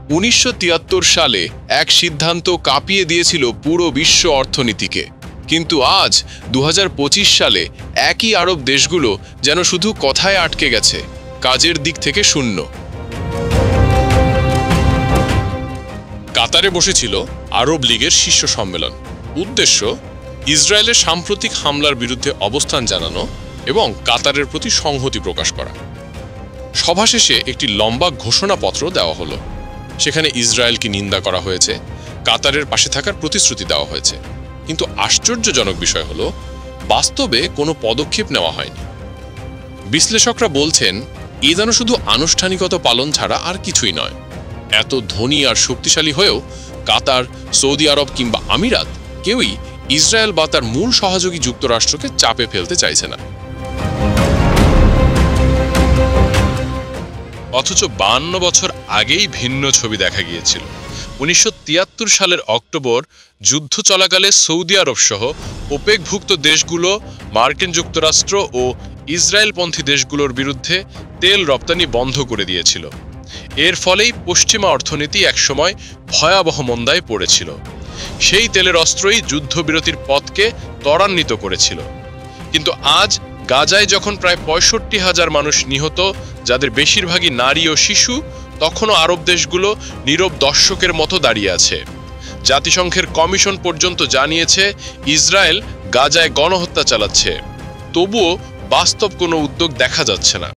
1973 সালে এক সিদ্ধান্ত কাঁপিয়ে দিয়েছিল পুরো বিশ্ব অর্থনীতিকে, কিন্তু আজ 2025 সালে একই আরব দেশগুলো যেন শুধু কথায় আটকে গেছে, কাজের দিক থেকে শূন্য। কাতারে বসেছিল আরব লীগের শীর্ষ সম্মেলন। উদ্দেশ্য ইসরায়েলের সাম্প্রতিক হামলার বিরুদ্ধে অবস্থান জানানো এবং কাতারের প্রতি সংহতি প্রকাশ করা। সভা শেষে একটি লম্বা ঘোষণাপত্র দেওয়া হলো। সেখানে ইসরায়েলকে নিন্দা করা হয়েছে, কাতারের পাশে থাকার প্রতিশ্রুতি দেওয়া হয়েছে, কিন্তু আশ্চর্যজনক বিষয় হলো বাস্তবে কোনো পদক্ষেপ নেওয়া হয়নি। বিশ্লেষকরা বলছেন এ যেন শুধু আনুষ্ঠানিকতা পালন ছাড়া আর কিছুই নয়। এত ধনী আর শক্তিশালী হয়েও কাতার, সৌদি আরব কিংবা আমিরাত কেউই ইসরায়েল বা তার মূল সহযোগী যুক্তরাষ্ট্রকে চাপে ফেলতে চাইছে না। অথচ 52 বছর আগেই ভিন্ন ছবি দেখা গিয়েছিল। 1973 সালের অক্টোবর যুদ্ধ চলাকালে সৌদি আরব সহ ওপেকভুক্ত দেশগুলো মার্কিন যুক্তরাষ্ট্র ও ইসরায়েলপন্থী দেশগুলোর বিরুদ্ধে তেল রপ্তানি বন্ধ করে দিয়েছিল। এর ফলেই পশ্চিমা অর্থনীতি একসময় ভয়াবহ মন্দায় পড়েছিল। সেই তেলের অস্ত্রই যুদ্ধবিরতির পথকে ত্বরান্বিত করেছিল। কিন্তু আজ গাজায় যখন প্রায় 65,000 মানুষ নিহত, যাদের বেশিরভাগই নারী ও শিশু, তখনও আরব দেশগুলো নীরব দর্শকের মতো দাঁড়িয়ে আছে। জাতিসংঘের কমিশন পর্যন্ত জানিয়েছে ইসরায়েল গাজায় গণহত্যা চালাচ্ছে, তবুও বাস্তব কোনো উদ্যোগ দেখা যাচ্ছে না।